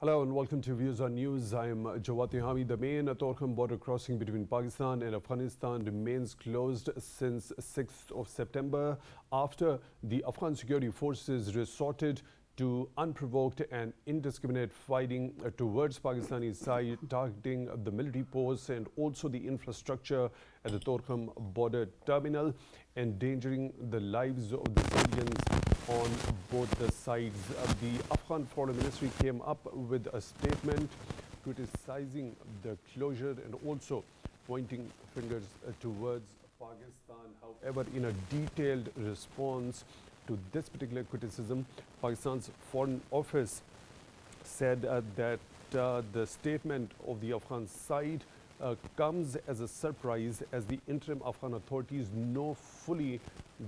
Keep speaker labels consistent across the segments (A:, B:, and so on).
A: Hello and welcome to Views on News. I am Jawad. Tehami. The main Torkham border crossing between Pakistan and Afghanistan remains closed since 6th of September after the Afghan security forces resorted to unprovoked and indiscriminate fighting towards Pakistani side, targeting the military posts and also the infrastructure at the Torkham border terminal, endangering the lives of the civilians on both the sides. The Afghan Foreign Ministry came up with a statement criticizing the closure and also pointing fingers towards Pakistan. However, in a detailed response to this particular criticism, Pakistan's Foreign Office said that the statement of the Afghan side comes as a surprise, as the interim Afghan authorities know fully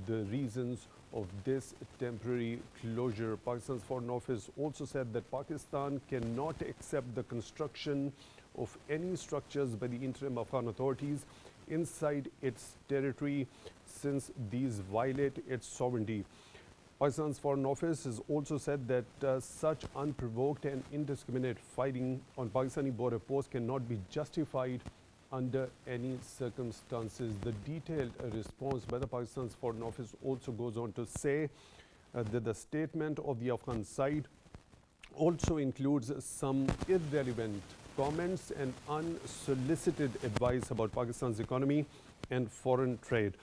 A: the reasons of this temporary closure. Pakistan's Foreign Office also said that Pakistan cannot accept the construction of any structures by the interim Afghan authorities inside its territory, since these violate its sovereignty. Pakistan's Foreign Office has also said that such unprovoked and indiscriminate fighting on Pakistani border posts cannot be justified under any circumstances. The detailed response by the Pakistan's Foreign Office also goes on to say that the statement of the Afghan side also includes some irrelevant comments and unsolicited advice about Pakistan's economy and foreign trade.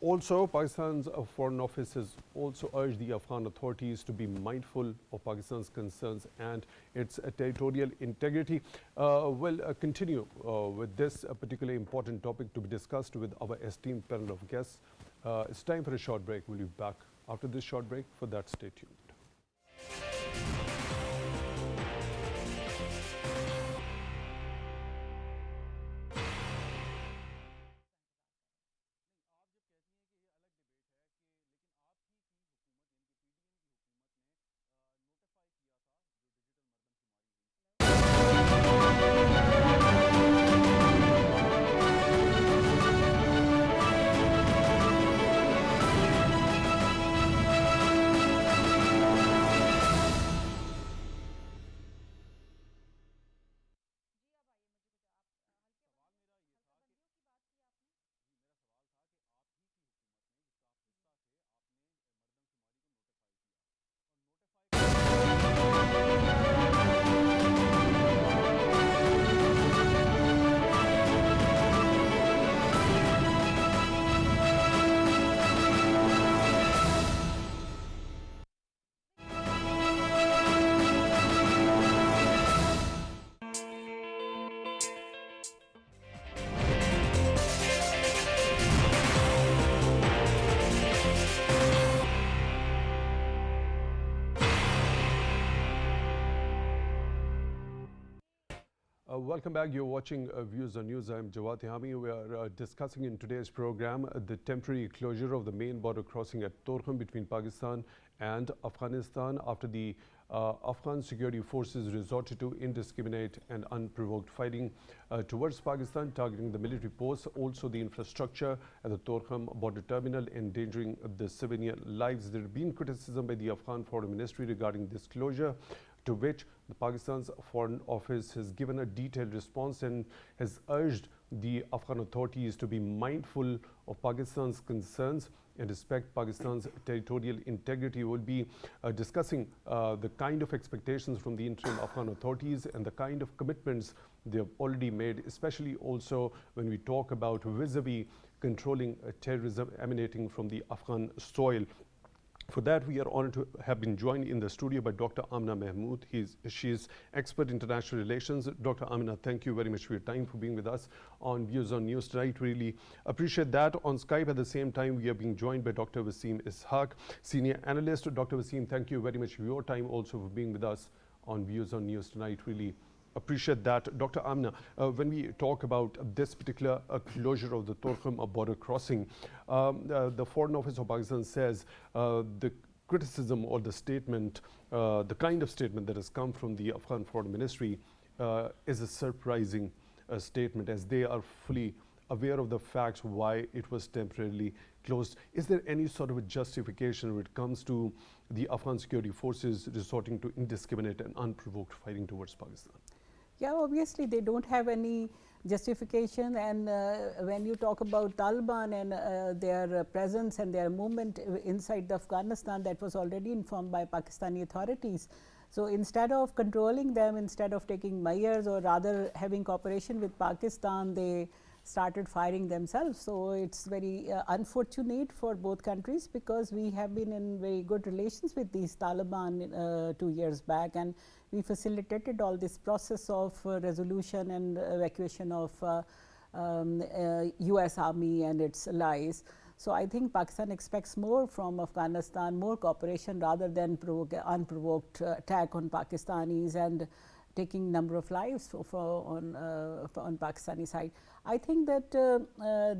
A: Also, Pakistan's Foreign Office has also urged the Afghan authorities to be mindful of Pakistan's concerns and its territorial integrity. We'll continue with this particularly important topic to be discussed with our esteemed panel of guests. It's time for a short break. We'll be back after this short break. For that, stay tuned. Welcome back. You're watching Views on News. I'm Jawad Tehami. We are discussing in today's program the temporary closure of the main border crossing at Torkham between Pakistan and Afghanistan after the Afghan security forces resorted to indiscriminate and unprovoked fighting towards Pakistan, targeting the military posts, also the infrastructure at the Torkham border terminal, endangering the civilian lives. There have been criticism by the Afghan Foreign Ministry regarding this closure, to which the Pakistan's Foreign Office has given a detailed response and has urged the Afghan authorities to be mindful of Pakistan's concerns and respect Pakistan's territorial integrity. We'll be discussing the kind of expectations from the interim Afghan authorities and the kind of commitments they have already made, especially also when we talk about vis-a-vis controlling terrorism emanating from the Afghan soil. For that, we are honored to have been joined in the studio by Dr. Amna Mehmood. She is expert in international relations. Dr. Amna, thank you very much for your time, for being with us on Views on News tonight. Really appreciate that. On Skype at the same time, we are being joined by Dr. Waseem Ishaque, senior analyst. Dr. Waseem, thank you very much for your time, also for being with us on Views on News tonight. Really appreciate that. Dr. Amna, when we talk about this particular closure of the Torkham border crossing, the Foreign Office of Pakistan says the criticism or the statement, the kind of statement that has come from the Afghan Foreign Ministry is a surprising statement, as they are fully aware of the facts why it was temporarily closed. Is there any sort of a justification when it comes to the Afghan security forces resorting to indiscriminate and unprovoked fighting towards Pakistan?
B: Yeah, obviously they don't have any justification, and when you talk about Taliban and their presence and their movement inside the Afghanistan, that was already informed by Pakistani authorities. So instead of controlling them, instead of taking measures or rather having cooperation with Pakistan, they started firing themselves. So it's very unfortunate for both countries, because we have been in very good relations with these Taliban 2 years back, and we facilitated all this process of resolution and evacuation of US Army and its allies. So I think Pakistan expects more from Afghanistan, more cooperation rather than unprovoked attack on Pakistanis and taking number of lives on Pakistani side. I think that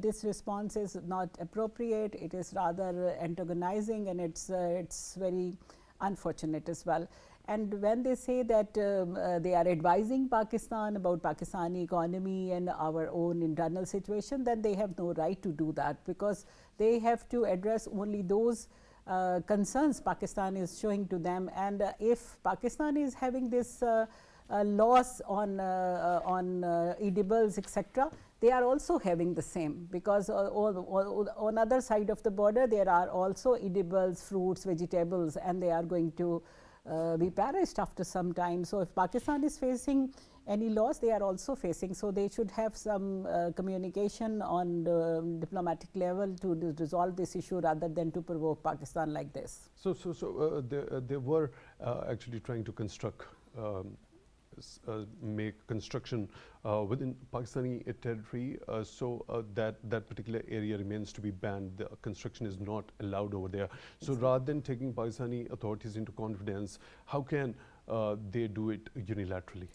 B: this response is not appropriate. It is rather antagonizing, and it's very unfortunate as well. And when they say that they are advising Pakistan about Pakistani economy and our own internal situation, then they have no right to do that, because they have to address only those concerns Pakistan is showing to them. And if Pakistan is having this loss on edibles, etc., they are also having the same, because on other side of the border there are also edibles, fruits, vegetables, and they are going to be perished after some time. So if Pakistan is facing any loss, they are also facing. So they should have some communication on the diplomatic level to resolve this issue rather than to provoke Pakistan like this.
A: So they were actually trying to construct make construction within Pakistani territory, so that particular area remains to be banned. The construction is not allowed over there. So rather than taking Pakistani authorities into confidence, how can they do it unilaterally?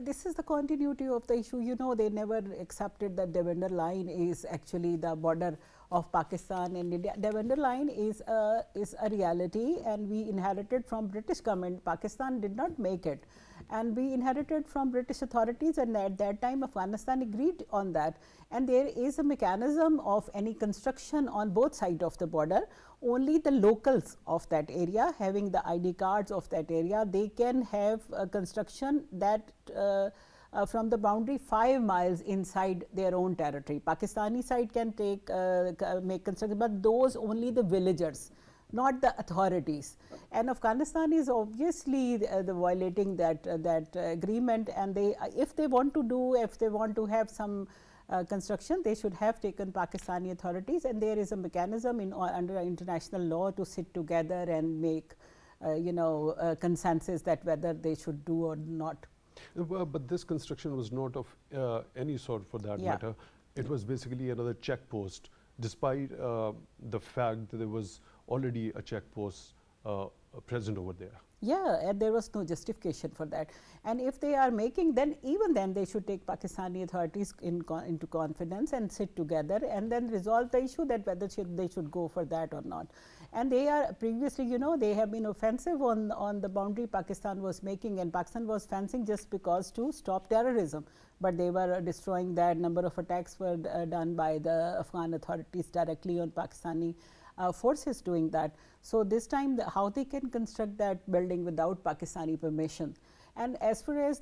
B: This is the continuity of the issue. You know, they never accepted that Devender line is actually the border of Pakistan and India. Devender line is a reality, and we inherited from British government. Pakistan did not make it, and we inherited from British authorities, and at that time Afghanistan agreed on that. And there is a mechanism of any construction on both sides of the border. Only the locals of that area, having the ID cards of that area, they can have construction that from the boundary 5 miles inside their own territory. Pakistani side can make construction, but those only the villagers, not the authorities. And Afghanistan is obviously violating that agreement, and if they want to have some construction, they should have taken Pakistani authorities, and there is a mechanism under international law to sit together and make consensus that whether they should do or not.
A: But this construction was not of any sort for that matter. It was basically another check post, despite the fact that there was already a check post present over there.
B: Yeah, and there was no justification for that. And if they are making, then even then they should take Pakistani authorities into confidence and sit together and then resolve the issue that whether they should go for that or not. And they are previously, they have been offensive on the boundary Pakistan was making, and Pakistan was fencing just because to stop terrorism. But they were destroying that. Number of attacks were done by the Afghan authorities directly on Pakistani forces doing that. So this time how they can construct that building without Pakistani permission. And as far as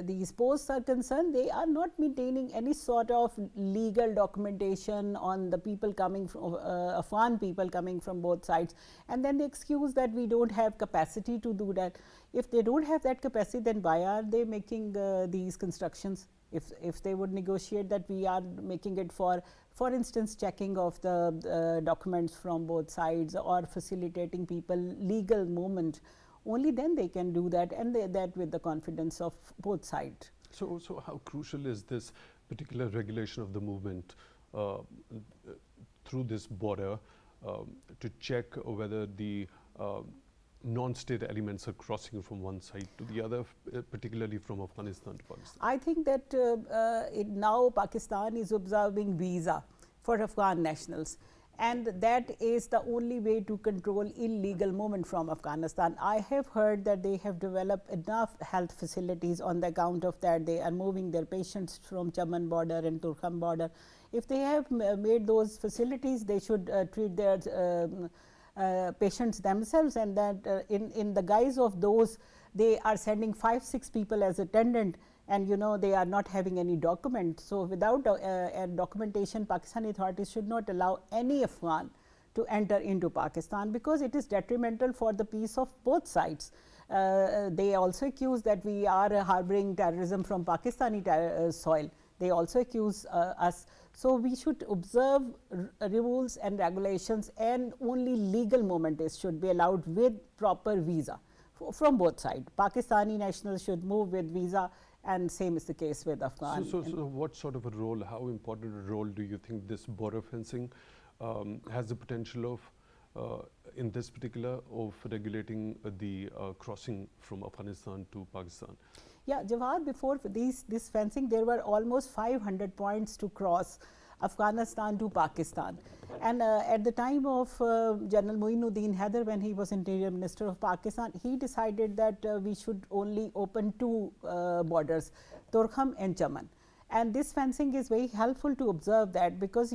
B: these posts are concerned, they are not maintaining any sort of legal documentation on the people coming from Afghan people coming from both sides, and then they excuse that we don't have capacity to do that. If they don't have that capacity, then why are they making these constructions? If they would negotiate that we are making it for instance, checking of the documents from both sides or facilitating people legal movement, only then they can do that, and that with the confidence of both sides.
A: So how crucial is this particular regulation of the movement through this border to check whether the non-state elements are crossing from one side to the other, particularly from Afghanistan to Pakistan?
B: I think that now Pakistan is observing visa for Afghan nationals, and that is the only way to control illegal movement from Afghanistan. I have heard that they have developed enough health facilities on the account of that. They are moving their patients from Chaman border and Turkhan border. If they have made those facilities, they should treat their patients themselves, and that in the guise of those, they are sending 5-6 people as attendant, and they are not having any document. So without a documentation, Pakistani authorities should not allow any Afghan to enter into Pakistan, because it is detrimental for the peace of both sides. They also accuse that we are harboring terrorism from Pakistani soil. They also accuse us. So we should observe rules and regulations, and only legal movement should be allowed with proper visa from both sides. Pakistani nationals should move with visa, and same is the case with Afghan.
A: So what sort of a role, how important a role do you think this border fencing has the potential of, in this particular, of regulating the crossing from Afghanistan to Pakistan?
B: Yeah, Jawad, before this fencing, there were almost 500 points to cross Afghanistan to Pakistan. And at the time of General Moinuddin Haider, when he was Interior Minister of Pakistan, he decided that we should only open 2 borders, Torkham and Chaman. And this fencing is very helpful to observe that, because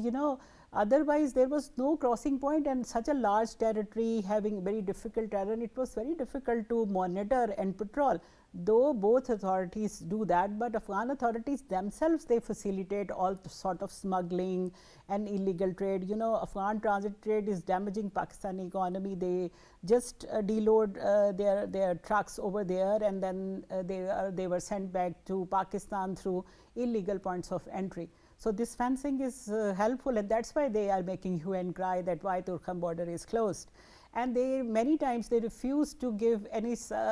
B: otherwise there was no crossing point, and such a large territory having very difficult terrain, it was very difficult to monitor and patrol. Though both authorities do that, but Afghan authorities themselves, they facilitate all sort of smuggling and illegal trade. Afghan transit trade is damaging Pakistani economy. They just deload their trucks over there, and then they were sent back to Pakistan through illegal points of entry. So this fencing is helpful, and that's why they are making hue and cry that why Turkhan border is closed. And they many times they refuse to give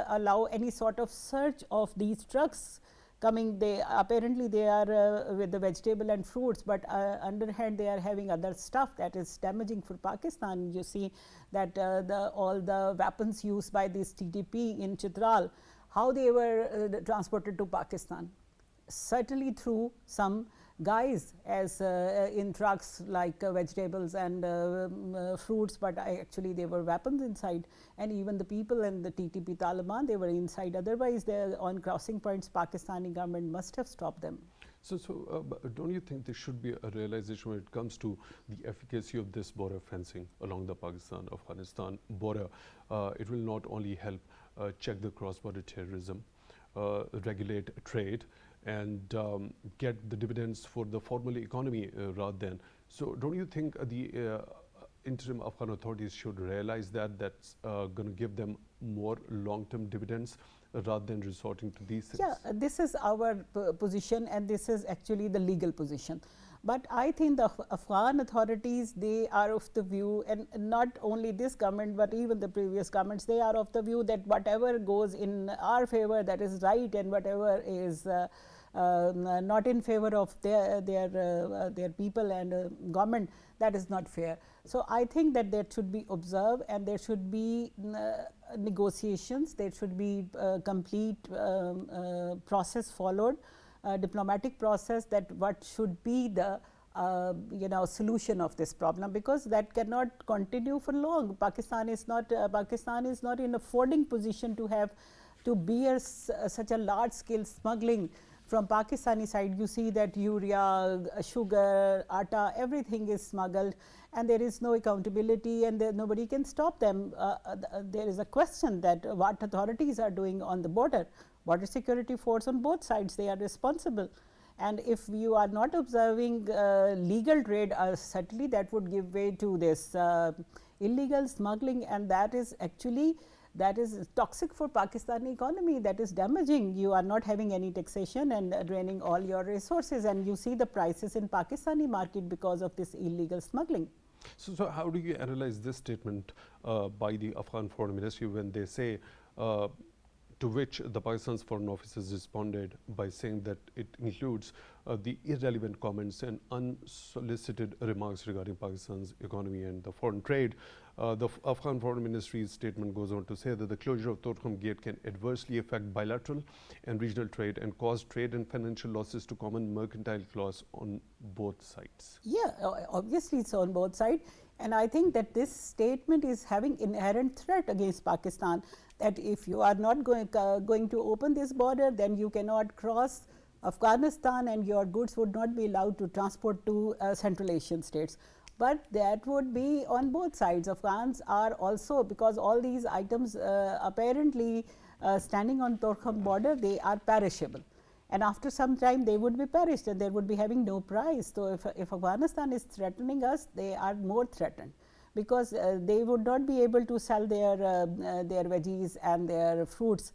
B: allow any sort of search of these trucks coming. They apparently they are with the vegetable and fruits, but underhand they are having other stuff that is damaging for Pakistan. You see that all the weapons used by this TTP in Chitral, how they were transported to Pakistan, certainly through some guys as in trucks like vegetables and fruits, but actually they were weapons inside, and even the people and the TTP Taliban, they were inside. Otherwise, on crossing points, Pakistani government must have stopped them.
A: So don't you think there should be a realization when it comes to the efficacy of this border fencing along the Pakistan-Afghanistan border? It will not only help check the cross-border terrorism, regulate trade, and get the dividends for the formal economy rather than. So don't you think the interim Afghan authorities should realize that that's going to give them more long-term dividends rather than resorting to these things?
B: Yeah, this is our position, and this is actually the legal position. But I think the Afghan authorities, they are of the view, and not only this government, but even the previous governments, they are of the view that whatever goes in our favor, that is right, and whatever is not in favor of their people and government, that is not fair. So I think that there should be observed, and there should be negotiations, there should be complete process followed, diplomatic process, that what should be the solution of this problem, because that cannot continue for long. Pakistan is not in a affording position to bear such a large scale smuggling from Pakistani side. You see that urea, sugar, atta, everything is smuggled, and there is no accountability, and nobody can stop them. There is a question that what authorities are doing on the border. Border security force on both sides, they are responsible. And if you are not observing legal trade, certainly that would give way to this illegal smuggling, and that is toxic for Pakistani economy, that is damaging. You are not having any taxation and draining all your resources, and you see the prices in Pakistani market because of this illegal smuggling.
A: So how do you analyze this statement by the Afghan Foreign Ministry when they say, to which the Pakistan's foreign office has responded by saying that it includes the irrelevant comments and unsolicited remarks regarding Pakistan's economy and the foreign trade. The Afghan Foreign Ministry's statement goes on to say that the closure of Torkham Gate can adversely affect bilateral and regional trade and cause trade and financial losses to common mercantile class on both sides.
B: Yeah, obviously it's on both sides. And I think that this statement is having inherent threat against Pakistan, that if you are not going to open this border, then you cannot cross Afghanistan and your goods would not be allowed to transport to Central Asian states. But that would be on both sides. Afghans are also, because all these items apparently standing on Torkham border, they are perishable. And after some time they would be perished and they would be having no price. So, if Afghanistan is threatening us, they are more threatened, because they would not be able to sell their veggies and their fruits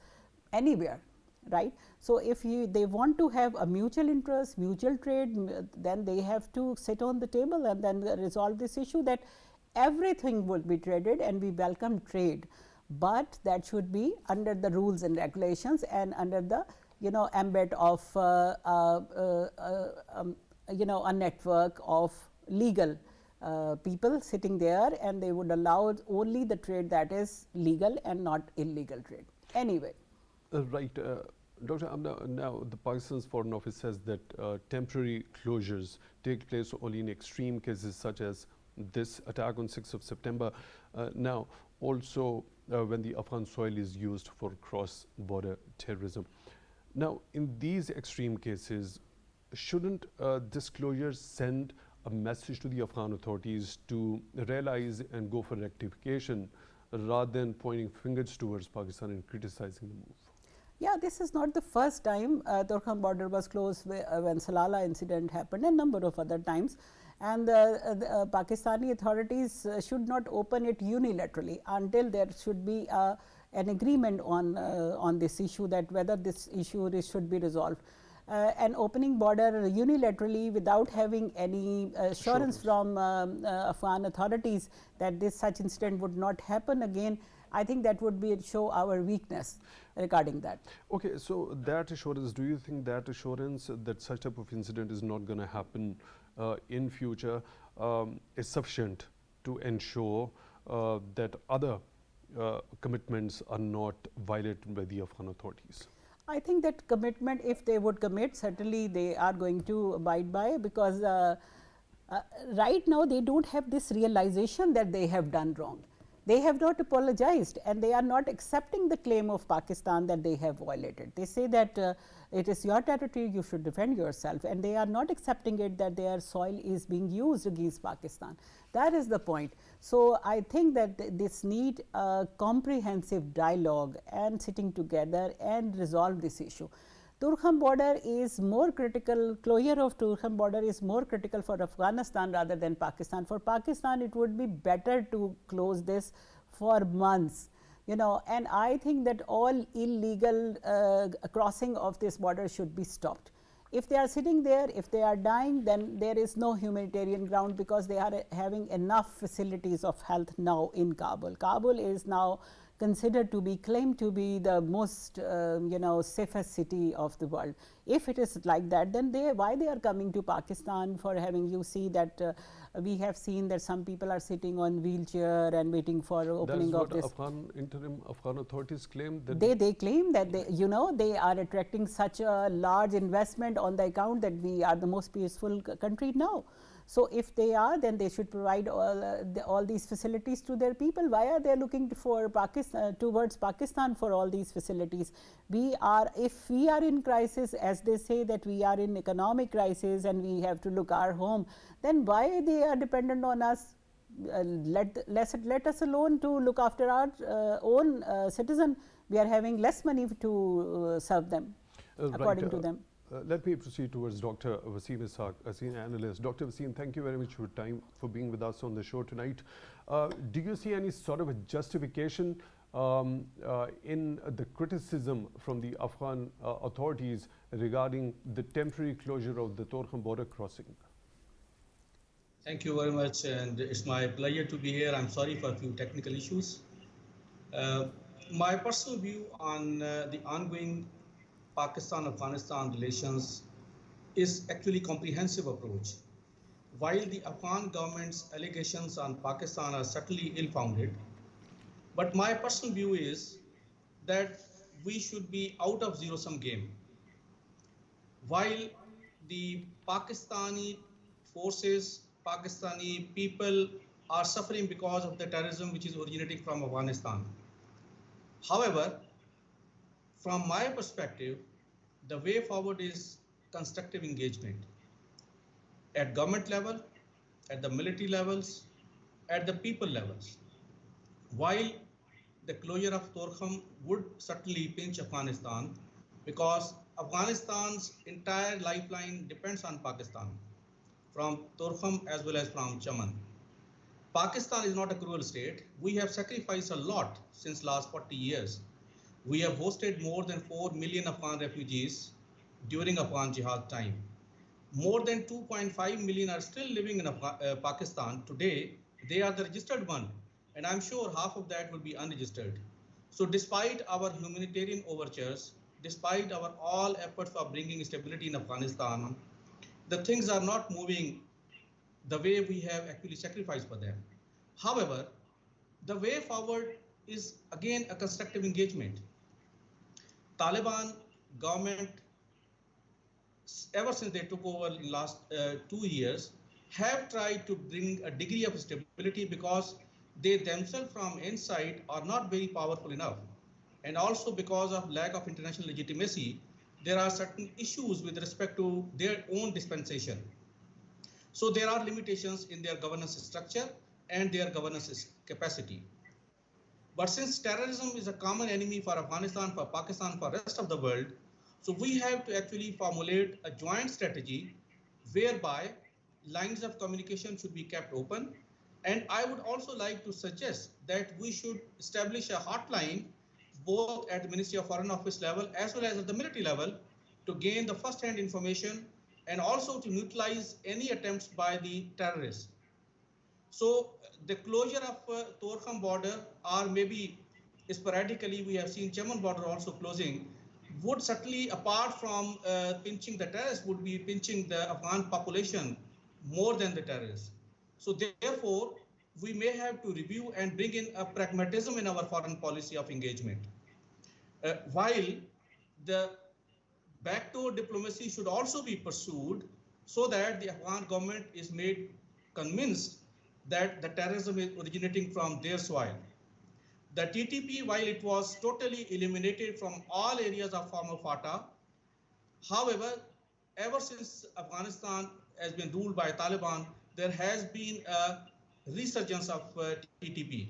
B: anywhere, right. So, if they want to have a mutual interest, mutual trade, then they have to sit on the table and then resolve this issue, that everything would be traded and we welcome trade, but that should be under the rules and regulations and under the ambit of a network of legal people sitting there, and they would allow only the trade that is legal and not illegal trade. Anyway.
A: Right. Dr. Amna, now the Pakistan's Foreign Office says that temporary closures take place only in extreme cases such as this attack on 6th of September. Now, also when the Afghan soil is used for cross-border terrorism. Now, in these extreme cases, shouldn't disclosures send a message to the Afghan authorities to realize and go for rectification rather than pointing fingers towards Pakistan and criticizing the move?
B: Yeah, this is not the first time Torkham border was closed when Salala incident happened, and number of other times. And the Pakistani authorities should not open it unilaterally until there should be an agreement on this issue, that whether this issue should be resolved. And opening border unilaterally without having any assurance from Afghan authorities that such incident would not happen again, I think that would show our weakness regarding that.
A: Okay, so that assurance, do you think that assurance that such type of incident is not going to happen in future is sufficient to ensure that other commitments are not violated by the Afghan authorities?
B: I think that commitment, if they would commit, certainly they are going to abide by, because right now they don't have this realization that they have done wrong. They have not apologized and they are not accepting the claim of Pakistan that they have violated. They say that it is your territory, you should defend yourself, and they are not accepting it that their soil is being used against Pakistan. That is the point. So, I think that this need a comprehensive dialogue and sitting together and resolve this issue. Torkham border is more critical, closure of Torkham border is more critical for Afghanistan rather than Pakistan. For Pakistan, it would be better to close this for months, and I think that all illegal crossing of this border should be stopped. If they are sitting there, if they are dying, then there is no humanitarian ground, because they are having enough facilities of health now in Kabul. Kabul is now considered to be, claimed to be the most safest city of the world. If it is like that, then why they are coming to Pakistan for having, you see that we have seen that some people are sitting on wheelchair and waiting for opening of this.
A: Interim Afghan authorities claim that
B: they claim that they are attracting such a large investment on the account that we are the most peaceful country now. So, if they are, then they should provide all these facilities to their people. Why are they looking for towards Pakistan for all these facilities? If we are in crisis, as they say that we are in economic crisis and we have to look our home, then why they are dependent on us? Let us alone to look after our own citizen. We are having less money to serve them, according to them.
A: Let me proceed towards Dr. Waseem Ishaque, a senior analyst. Dr. Waseem, thank you very much for your time, for being with us on the show tonight. Do you see any sort of a justification in the criticism from the Afghan authorities regarding the temporary closure of the Torkham border crossing?
C: Thank you very much, and it's my pleasure to be here. I'm sorry for a few technical issues. My personal view on the ongoing Pakistan-Afghanistan relations is actually a comprehensive approach. While the Afghan government's allegations on Pakistan are certainly ill-founded, but my personal view is that we should be out of zero-sum game. While the Pakistani forces, Pakistani people are suffering because of the terrorism which is originating from Afghanistan. However, from my perspective, the way forward is constructive engagement at government level, at the military levels, at the people levels. While the closure of Torkham would certainly pinch Afghanistan, because Afghanistan's entire lifeline depends on Pakistan, from Torkham as well as from Chaman. Pakistan is not a cruel state. We have sacrificed a lot since last 40 years. We have hosted more than 4 million Afghan refugees during Afghan jihad time. More than 2.5 million are still living in Pakistan today. They are the registered one, and I'm sure half of that will be unregistered. So despite our humanitarian overtures, despite our all efforts for bringing stability in Afghanistan, the things are not moving the way we have actually sacrificed for them. However, the way forward is again a constructive engagement. Taliban government, ever since they took over in the last 2 years, have tried to bring a degree of stability because they themselves from inside are not very powerful enough. And also because of lack of international legitimacy, there are certain issues with respect to their own dispensation. So there are limitations in their governance structure and their governance capacity. But since terrorism is a common enemy for Afghanistan, for Pakistan, for the rest of the world, so we have to actually formulate a joint strategy whereby lines of communication should be kept open. And I would also like to suggest that we should establish a hotline both at the Ministry of Foreign Office level as well as at the military level to gain the first-hand information and also to neutralize any attempts by the terrorists. So the closure of Torkham border, or maybe sporadically we have seen Chaman border also closing, would certainly, apart from pinching the terrorists, would be pinching the Afghan population more than the terrorists. So therefore, we may have to review and bring in a pragmatism in our foreign policy of engagement. While the backdoor diplomacy should also be pursued so that the Afghan government is made convinced that the terrorism is originating from their soil. The TTP, while it was totally eliminated from all areas of former FATA, however, ever since Afghanistan has been ruled by Taliban, there has been a resurgence of TTP.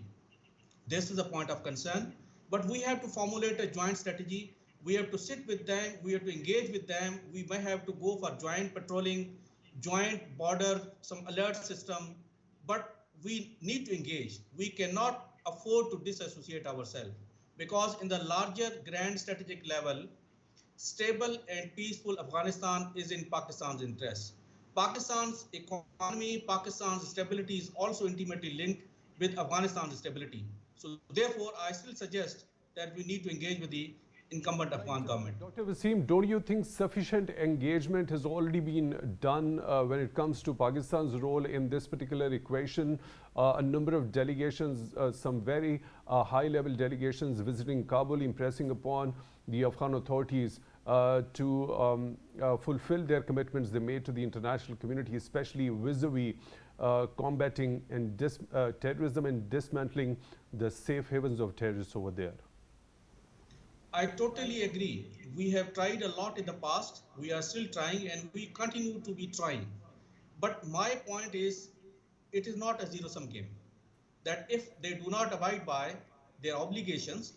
C: This is a point of concern, but we have to formulate a joint strategy. We have to sit with them, we have to engage with them, we may have to go for joint patrolling, joint border, some alert system, but we need to engage. We cannot afford to disassociate ourselves because in the larger grand strategic level, stable and peaceful Afghanistan is in Pakistan's interest. Pakistan's economy, Pakistan's stability is also intimately linked with Afghanistan's stability. So therefore, I still suggest that we need to engage with the incumbent Afghan government.
A: Dr. Waseem, don't you think sufficient engagement has already been done when it comes to Pakistan's role in this particular equation? A number of delegations, some very high-level delegations visiting Kabul, impressing upon the Afghan authorities to fulfill their commitments they made to the international community, especially vis-a-vis combating and terrorism and dismantling the safe havens of terrorists over there.
C: I totally agree. We have tried a lot in the past. We are still trying and we continue to be trying. But my point is, it is not a zero-sum game. That if they do not abide by their obligations,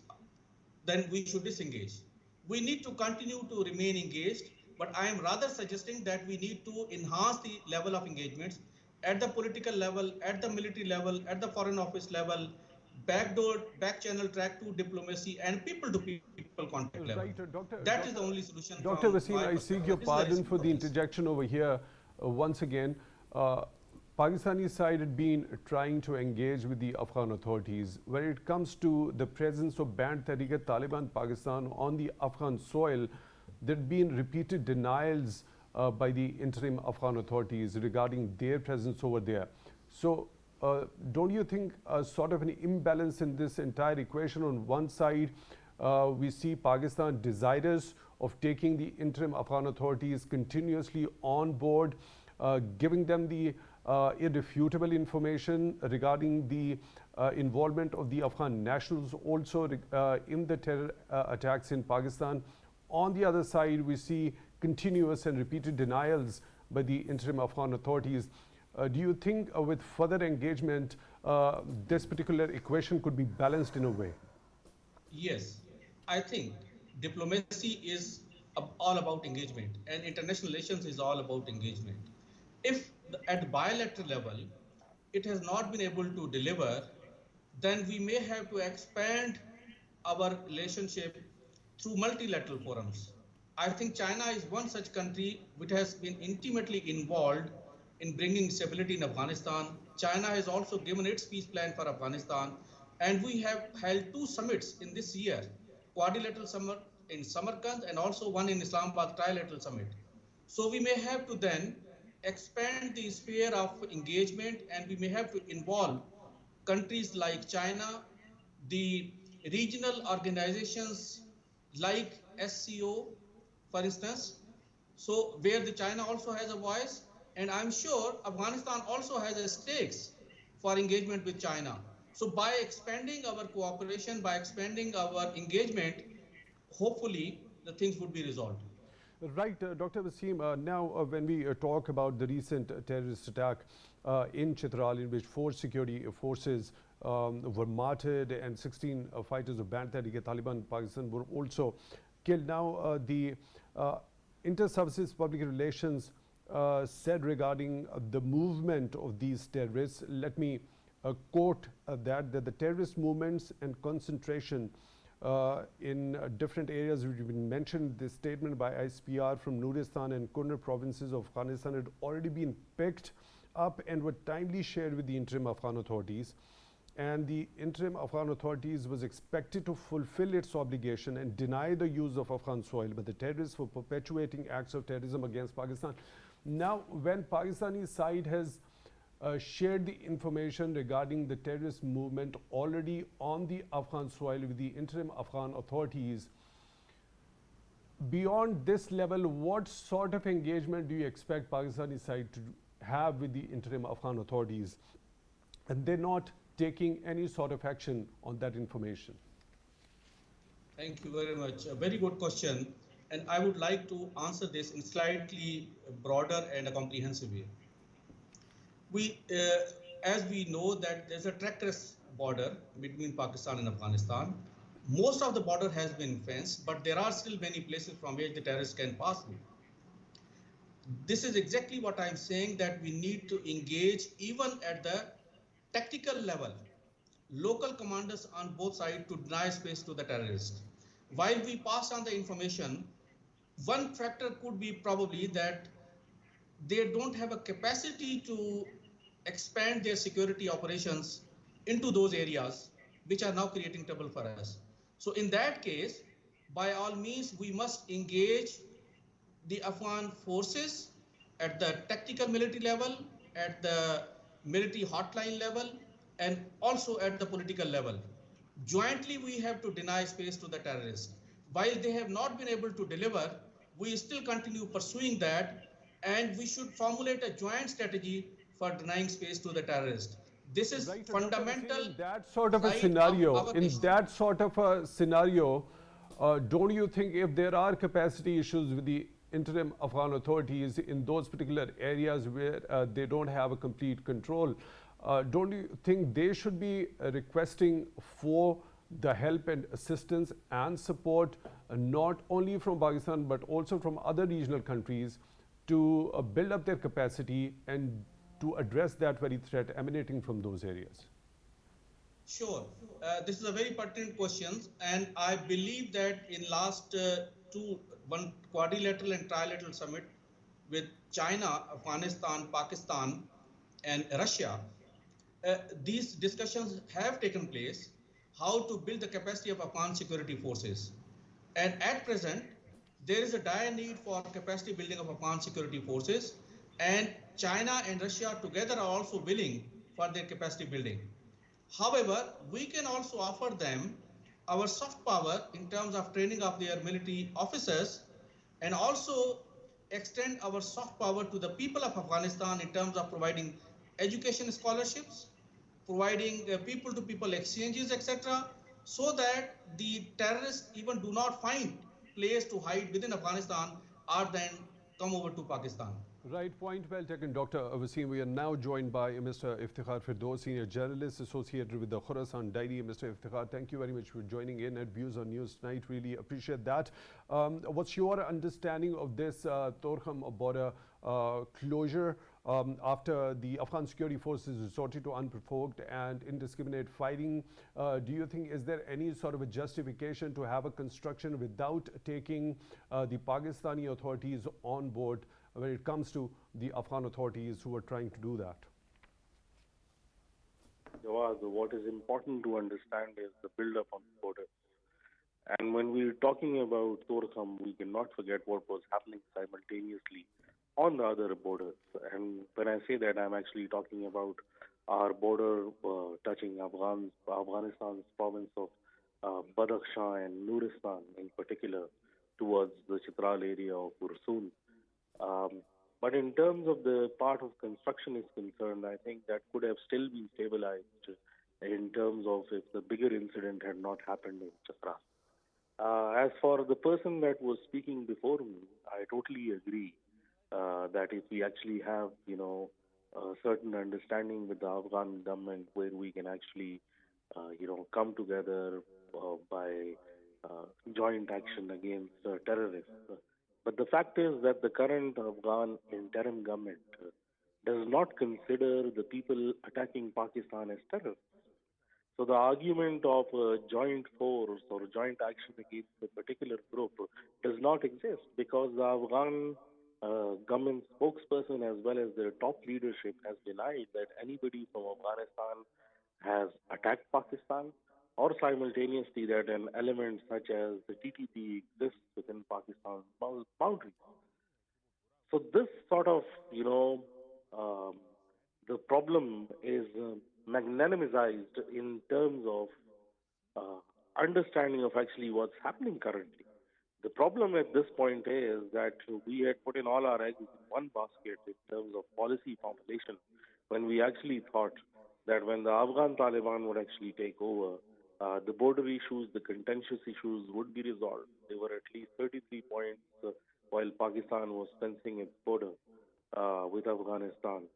C: then we should disengage. We need to continue to remain engaged, but I am rather suggesting that we need to enhance the level of engagements at the political level, at the military level, at the foreign office level, backdoor, back channel, track to diplomacy, and people-to-people contact level.
A: Right,
C: that is the only solution.
A: Dr. Waseem, I seek your pardon for the interjection over here. Once again, Pakistani side had been trying to engage with the Afghan authorities. When it comes to the presence of Band Tehrik-e-Taliban Pakistan on the Afghan soil, there had been repeated denials by the interim Afghan authorities regarding their presence over there. So, don't you think sort of an imbalance in this entire equation? On one side, we see Pakistan desirous of taking the interim Afghan authorities continuously on board, giving them the irrefutable information regarding the involvement of the Afghan nationals also in the terror attacks in Pakistan. On the other side, we see continuous and repeated denials by the interim Afghan authorities. Do you think with further engagement, this particular equation could be balanced in a way?
C: Yes, I think diplomacy is all about engagement, and international relations is all about engagement. If at bilateral level it has not been able to deliver, then we may have to expand our relationship through multilateral forums. I think China is one such country which has been intimately involved in bringing stability in Afghanistan. China has also given its peace plan for Afghanistan, and we have held 2 summits in this year, quadrilateral summit in Samarkand and also one in Islamabad, trilateral summit. So we may have to then expand the sphere of engagement, and we may have to involve countries like China, the regional organizations like SCO, for instance, so where the China also has a voice, and I'm sure Afghanistan also has a stakes for engagement with China. So by expanding our cooperation, by expanding our engagement, hopefully the things would be resolved.
A: Right, Dr. Waseem, now when we talk about the recent terrorist attack in Chitral, in which 4 security forces were martyred and 16 fighters of Band Tehrik-e-Taliban Pakistan were also killed. Now the Inter-Services Public Relations said regarding the movement of these terrorists, let me quote that the terrorist movements and concentration in different areas which have been mentioned, this statement by ISPR from Nuristan and Kunar provinces of Afghanistan had already been picked up and were timely shared with the interim Afghan authorities. And the interim Afghan authorities was expected to fulfill its obligation and deny the use of Afghan soil by the terrorists for perpetuating acts of terrorism against Pakistan. Now, when Pakistani side has shared the information regarding the terrorist movement already on the Afghan soil with the interim Afghan authorities, beyond this level, what sort of engagement do you expect Pakistani side to have with the interim Afghan authorities? And they're not taking any sort of action on that information.
C: Thank you very much. A very good question. And I would like to answer this in slightly broader and a comprehensive way. As we know that there's a treacherous border between Pakistan and Afghanistan. Most of the border has been fenced, but there are still many places from which the terrorists can pass through. This is exactly what I'm saying, that we need to engage even at the tactical level, local commanders on both sides to deny space to the terrorists. While we pass on the information, one factor could be probably that they don't have a capacity to expand their security operations into those areas which are now creating trouble for us. So in that case, by all means, we must engage the Afghan forces at the tactical military level, at the military hotline level, and also at the political level. Jointly, we have to deny space to the terrorists. While they have not been able to deliver, we still continue pursuing that, and we should formulate a joint strategy for denying space to the terrorists. This is right, fundamental.
A: In that sort of a scenario, don't you think if there are capacity issues with the interim Afghan authorities in those particular areas where they don't have a complete control, don't you think they should be requesting for the help and assistance and support not only from Pakistan but also from other regional countries to build up their capacity and to address that very threat emanating from those areas?
C: Sure. This is a very pertinent question, and I believe that in last one quadrilateral and trilateral summit with China, Afghanistan, Pakistan, and Russia, these discussions have taken place, how to build the capacity of Afghan security forces. And at present, there is a dire need for capacity building of Afghan security forces, and China and Russia together are also willing for their capacity building. However, we can also offer them our soft power in terms of training of their military officers, and also extend our soft power to the people of Afghanistan in terms of providing education scholarships, providing people-to-people exchanges, etc., so that the terrorists even do not find place to hide within Afghanistan or then come over to Pakistan.
A: Right, point well taken, Dr. Waseem. We are now joined by Mr. Iftikhar Firdous, senior journalist associated with the Khorasan Diary. Mr. Iftikhar, thank you very much for joining in at Views on News tonight. Really appreciate that. What's your understanding of this Torkham border closure after the Afghan security forces resorted to unprovoked and indiscriminate fighting? Do you think, is there any sort of a justification to have a construction without taking the Pakistani authorities on board when it comes to the Afghan authorities who are trying to do that?
D: Jawad, what is important to understand is the build-up on the border. And when we're talking about Torkham, we cannot forget what was happening simultaneously on the other borders. And when I say that, I'm actually talking about our border touching Afghanistan's province of Badakhshan and Nuristan in particular towards the Chitral area of Khorasan. But in terms of the part of construction is concerned, I think that could have still been stabilized in terms of if the bigger incident had not happened in Chitral. As for the person that was speaking before me, I totally agree that if we actually have, a certain understanding with the Afghan government where we can actually, come together by joint action against terrorists. But the fact is that the current Afghan interim government does not consider the people attacking Pakistan as terrorists. So the argument of a joint force or joint action against a particular group does not exist because the Afghan government spokesperson as well as their top leadership has denied that anybody from Afghanistan has attacked Pakistan or simultaneously that an element such as the TTP exists within Pakistan's boundaries. So this sort of, the problem is magnanimized in terms of understanding of actually what's happening currently. The problem at this point is that we had put in all our eggs in one basket in terms of policy formulation when we actually thought that when the Afghan Taliban would actually take over, the border issues, the contentious issues would be resolved. There were at least 33 points while Pakistan was fencing its border with Afghanistan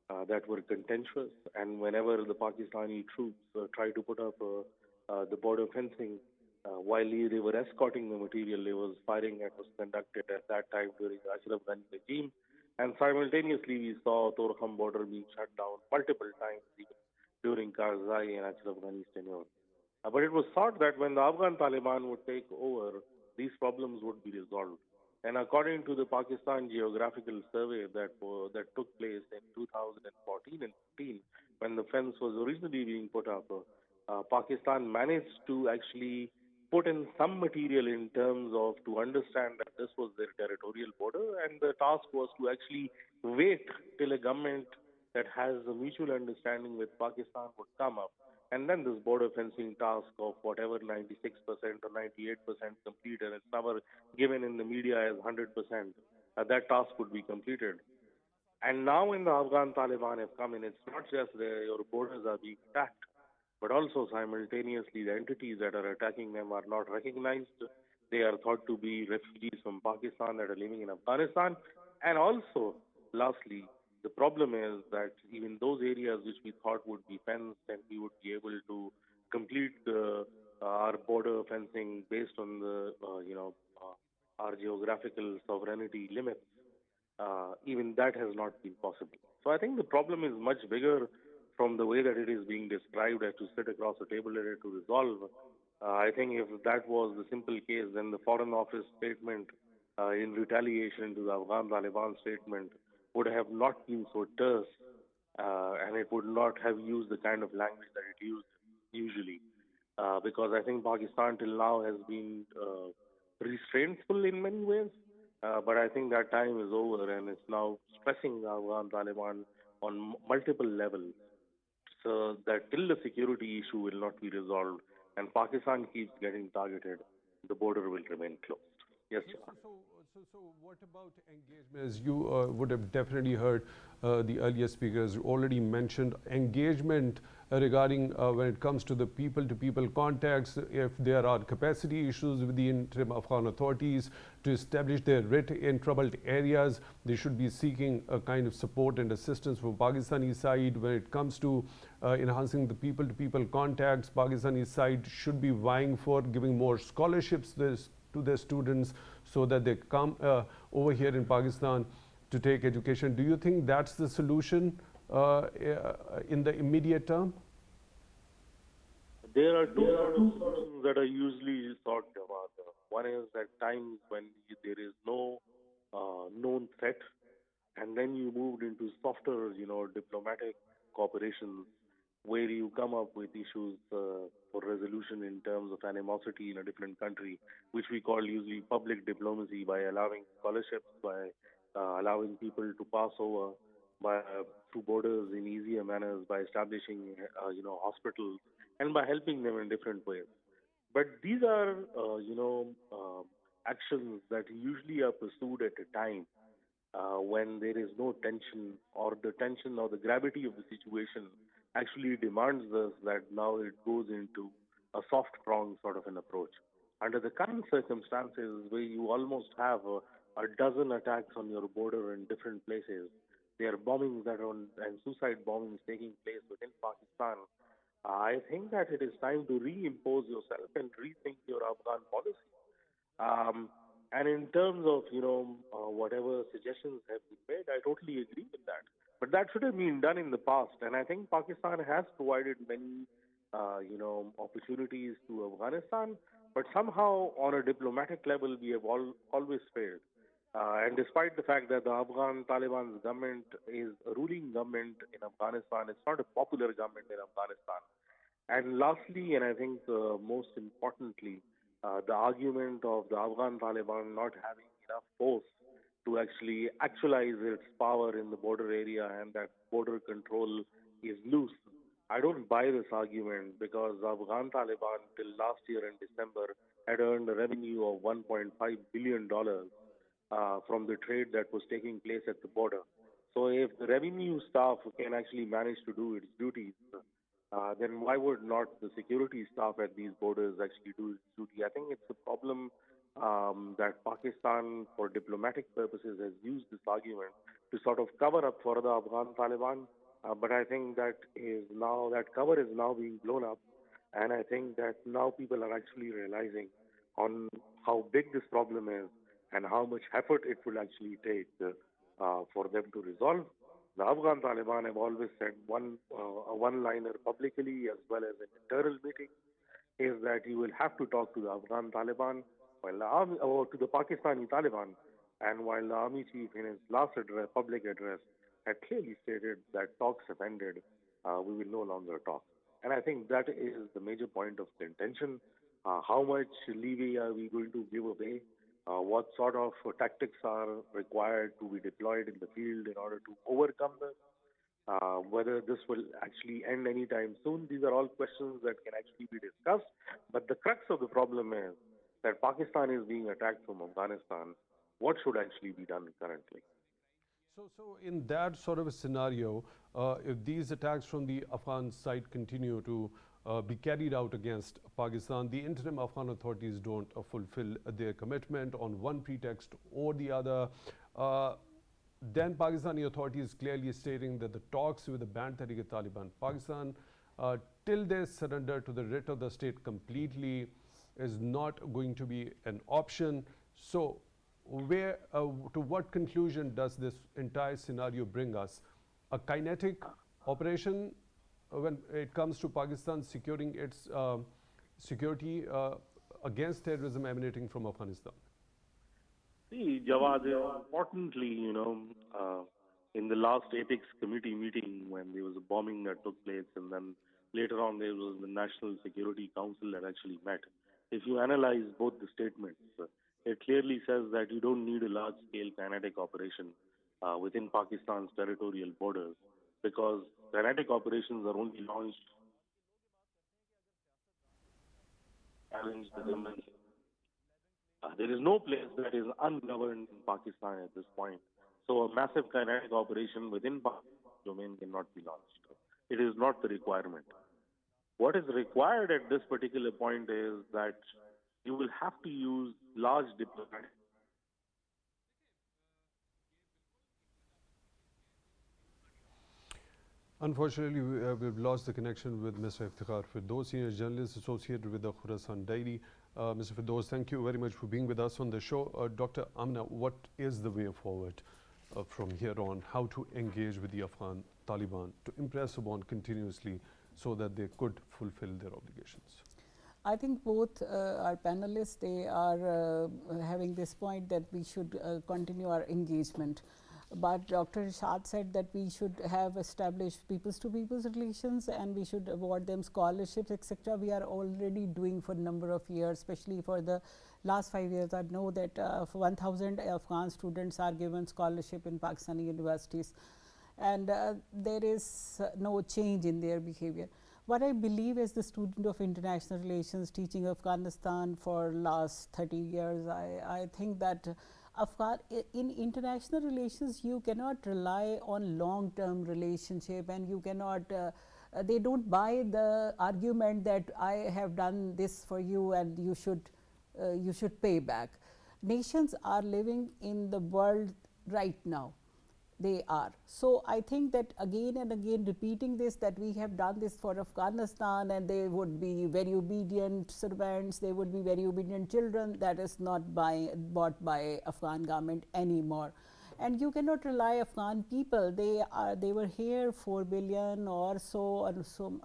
D: that were contentious. And whenever the Pakistani troops tried to put up the border fencing, while they were escorting the material, there was firing that was conducted at that time during the Ashraf Ghani regime. And simultaneously, we saw Torkham border being shut down multiple times, even during Karzai and Ashraf Ghani's tenure. But it was thought that when the Afghan Taliban would take over, these problems would be resolved. And according to the Pakistan Geographical Survey that took place in 2014 and 15, when the fence was originally being put up, Pakistan managed to actually put in some material in terms of to understand that this was their territorial border, and the task was to actually wait till a government that has a mutual understanding with Pakistan would come up. And then this border fencing task of whatever 96% or 98% complete, and it's never given in the media as 100%, that task would be completed. And now when the Afghan Taliban have come in, it's not just your borders are being attacked, but also simultaneously the entities that are attacking them are not recognized. They are thought to be refugees from Pakistan that are living in Afghanistan. And also, lastly, the problem is that even those areas which we thought would be fenced and we would be able to complete our border fencing based on the our geographical sovereignty limits, even that has not been possible. So I think the problem is much bigger from the way that it is being described as to sit across a table and to resolve. I think if that was the simple case, then the Foreign Office statement in retaliation to the Afghan Taliban statement would have not been so terse, and it would not have used the kind of language that it used usually. Because I think Pakistan till now has been restraintful in many ways, but I think that time is over and it's now stressing the Afghan Taliban on multiple levels, so that till the security issue will not be resolved and Pakistan keeps getting targeted, the border will remain closed. Yes,
A: So,
D: Jawad.
A: so, so, so what about engagement? As you would have definitely heard the earlier speakers already mentioned engagement regarding when it comes to the people-to-people contacts, if there are capacity issues with the interim Afghan authorities to establish their writ in troubled areas, they should be seeking a kind of support and assistance from Pakistani side. When it comes to enhancing the people-to-people contacts, Pakistani side should be vying for giving more scholarships to their students so that they come over here in Pakistan to take education. Do you think that's the solution in the immediate term?
D: There are two sort of solutions that are usually sought, Jawad. One is at times when there is no known threat, and then you moved into softer, diplomatic cooperation, where you come up with issues for resolution in terms of animosity in a different country, which we call usually public diplomacy, by allowing scholarships, by allowing people to pass over by through borders in easier manners, by establishing hospitals, and by helping them in different ways. But these are actions that usually are pursued at a time when there is no tension, or the tension or the gravity of the situation actually demands this, that now it goes into a soft prong sort of an approach. Under the current circumstances, where you almost have a dozen attacks on your border in different places, there are bombings and suicide bombings taking place within Pakistan. I think that it is time to reimpose yourself and rethink your Afghan policy. Um, and in terms of whatever suggestions have been made, I totally agree with that. But that should have been done in the past, and I think Pakistan has provided many opportunities to Afghanistan. But somehow, on a diplomatic level, we have always failed. And despite the fact that the Afghan Taliban's government is a ruling government in Afghanistan, it's not a popular government in Afghanistan. And lastly, and I think most importantly, the argument of the Afghan Taliban not having enough force to actually actualize its power in the border area, and that border control is loose. I don't buy this argument, because the Afghan Taliban till last year in December had earned a revenue of $1.5 billion from the trade that was taking place at the border. So if the revenue staff can actually manage to do its duties, then why would not the security staff at these borders actually do its duty? I think it's a problem that Pakistan, for diplomatic purposes, has used this argument to sort of cover up for the Afghan Taliban. But I think that cover is now being blown up, and I think that now people are actually realizing on how big this problem is and how much effort it will actually take for them to resolve. The Afghan Taliban have always said a one-liner publicly as well as in internal meetings, is that you will have to talk to the Afghan Taliban, while the army, or to the Pakistani Taliban, and while the army chief in his last public address had clearly stated that talks have ended, we will no longer talk. And I think that is the major point of contention. How much leeway are we going to give away? What sort of tactics are required to be deployed in the field in order to overcome this? Whether this will actually end anytime soon, these are all questions that can actually be discussed. But the crux of the problem is that Pakistan is being attacked from Afghanistan. What should actually be done currently?
A: So in that sort of a scenario, if these attacks from the Afghan side continue to be carried out against Pakistan, the interim Afghan authorities don't fulfill their commitment on one pretext or the other, then Pakistani authorities clearly stating that the talks with the banned Tehrik-e-Taliban Pakistan till they surrender to the writ of the state completely is not going to be an option. So to what conclusion does this entire scenario bring us? A kinetic operation when it comes to Pakistan securing its security against terrorism emanating from Afghanistan?
D: See, Jawad, importantly, in the last Apex committee meeting, when there was a bombing that took place, and then later on there was the National Security Council that actually met. If you analyze both the statements, it clearly says that you don't need a large-scale kinetic operation within Pakistan's territorial borders, because kinetic operations are only launched to challenge the government. There is no place that is ungoverned in Pakistan at this point. So a massive kinetic operation within Pakistan domain cannot be launched. It is not the requirement. What is required at this particular point is that you will have to use large diplomatic.
A: Unfortunately, we've lost the connection with Mr. Iftikhar Firdous, senior journalist associated with the Khorasan Diary. Mr. Firdous, thank you very much for being with us on the show. Dr. Amna, what is the way forward from here on? How to engage with the Afghan Taliban to impress upon continuously so that they could fulfill their obligations?
B: I think both our panelists, they are having this point that we should continue our engagement. But Dr. Ishaque said that we should have established peoples-to-peoples relations and we should award them scholarships, etc. We are already doing for a number of years, especially for the last 5 years. I know that 1,000 Afghan students are given scholarship in Pakistani universities, and there is no change in their behavior. What I believe as the student of international relations, teaching Afghanistan for last 30 years, I think that in international relations, you cannot rely on long-term relationship, and you cannot. They don't buy the argument that I have done this for you and you should pay back. Nations are living in the world right now. They are. So I think that again and again repeating this, that we have done this for Afghanistan and they would be very obedient servants, they would be very obedient children, that is not bought by Afghan government anymore. And you cannot rely Afghan people. They were here 4 billion or so,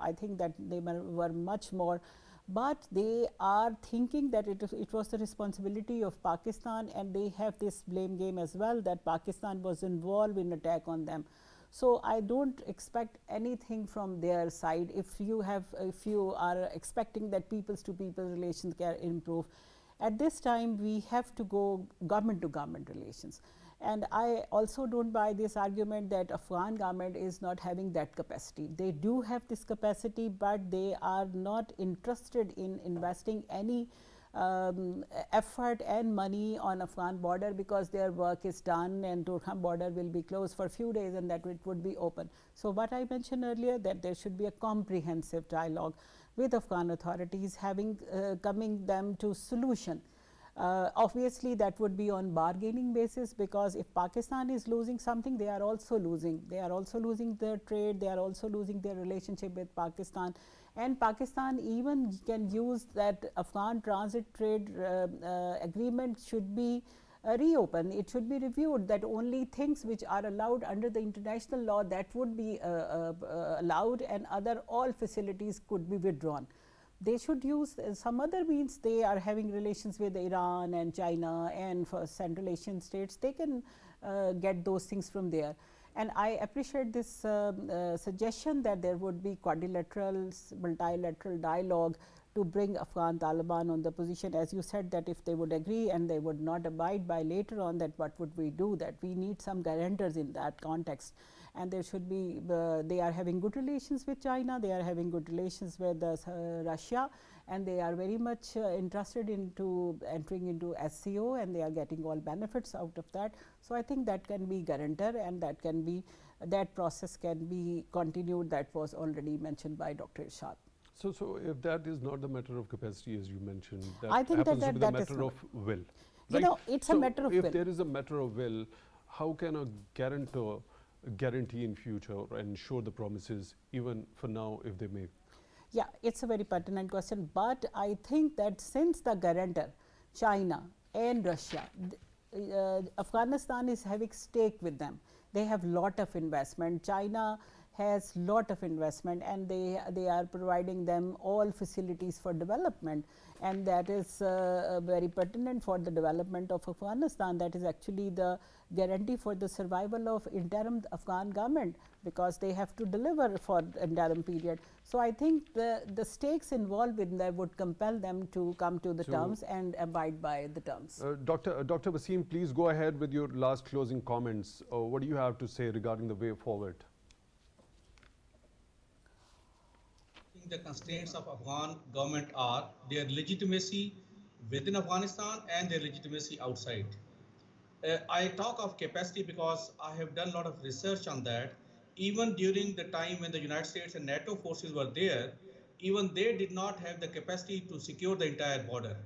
B: I think that they were much more. But they are thinking that it was the responsibility of Pakistan, and they have this blame game as well, that Pakistan was involved in attack on them. So I don't expect anything from their side. If you are expecting that peoples to people relations can improve, at this time we have to go government to government relations. And I also don't buy this argument that Afghan government is not having that capacity. They do have this capacity, but they are not interested in investing any effort and money on Afghan border, because their work is done and Durran border will be closed for a few days and that it would be open. So what I mentioned earlier, that there should be a comprehensive dialogue with Afghan authorities, coming them to solution. Obviously, that would be on bargaining basis, because if Pakistan is losing something, they are also losing. They are also losing their trade, they are also losing their relationship with Pakistan. And Pakistan even can use that Afghan transit trade agreement should be reopened. It should be reviewed, that only things which are allowed under the international law, that would be allowed, and all facilities could be withdrawn. They should use some other means. They are having relations with Iran and China, and for Central Asian states, they can get those things from there. And I appreciate this suggestion that there would be quadrilateral, multilateral dialogue to bring Afghan Taliban on the position. As you said, that if they would agree and they would not abide by later on, that what would we do, that we need some guarantors in that context. And there should be, they are having good relations with China, they are having good relations with Russia, and they are very much interested into entering into SCO, and they are getting all benefits out of that. So I think that can be guarantor, and that process can be continued. That was already mentioned by Dr. Ishaque.
A: So if that is not the matter of capacity, as you mentioned, that
B: I think
A: happens
B: that
A: to be the matter of will.
B: You know, it's a matter of will.
A: If there is a matter of will, how can a guarantor guarantee in future or ensure the promises, even for now, if they make?
B: Yeah, it's a very pertinent question, but I think that since the guarantor, China and Russia, Afghanistan is having stake with them. They have lot of investment. China has lot of investment, and they are providing them all facilities for development, and that is very pertinent for the development of Afghanistan. That is actually the guarantee for the survival of interim Afghan government, because they have to deliver for interim period. So I think the stakes involved in that would compel them to come to the terms and abide by the terms.
A: Dr. Waseem, please go ahead with your last closing comments. What do you have to say regarding the way forward?
C: The constraints of Afghan government are their legitimacy within Afghanistan and their legitimacy outside. I talk of capacity because I have done a lot of research on that. Even during the time when the United States and NATO forces were there, even they did not have the capacity to secure the entire border.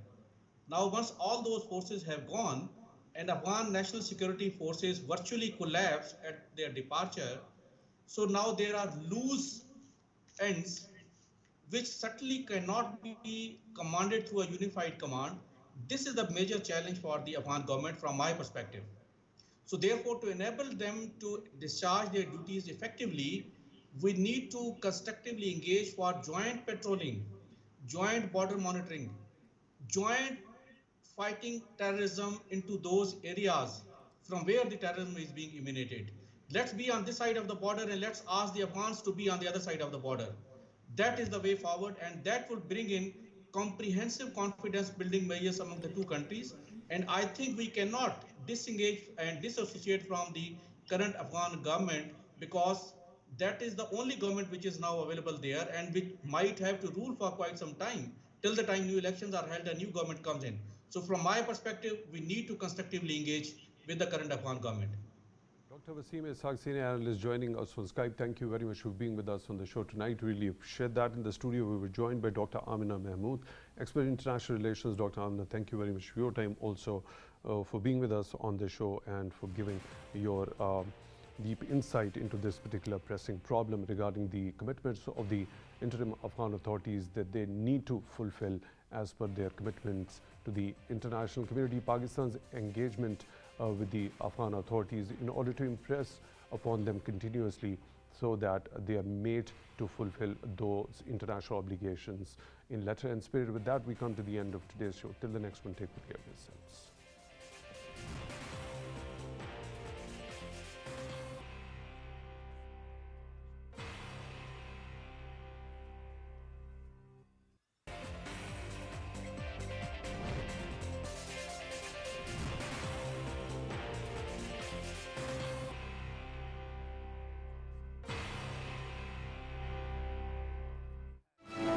C: Now, once all those forces have gone and Afghan national security forces virtually collapsed at their departure, so now there are loose ends which certainly cannot be commanded through a unified command. This is the major challenge for the Afghan government from my perspective. So therefore, to enable them to discharge their duties effectively, we need to constructively engage for joint patrolling, joint border monitoring, joint fighting terrorism into those areas from where the terrorism is being emanated. Let's be on this side of the border and let's ask the Afghans to be on the other side of the border. That is the way forward, and that will bring in comprehensive confidence building measures among the two countries. And I think we cannot disengage and disassociate from the current Afghan government, because that is the only government which is now available there and which might have to rule for quite some time till the time new elections are held and new government comes in. So from my perspective, we need to constructively engage with the current Afghan government.
A: Dr. Waseem, Ishaque, senior analyst, joining us on Skype. Thank you very much for being with us on the show tonight. Really appreciate that. In the studio, we were joined by Dr. Amna Mehmood, expert in international relations. Dr. Amna, thank you very much for your time, also for being with us on the show and for giving your deep insight into this particular pressing problem regarding the commitments of the interim Afghan authorities that they need to fulfill as per their commitments to the international community. Pakistan's engagement with the Afghan authorities in order to impress upon them continuously so that they are made to fulfill those international obligations in letter and spirit. With that, we come to the end of today's show. Till the next one, take good care of yourselves.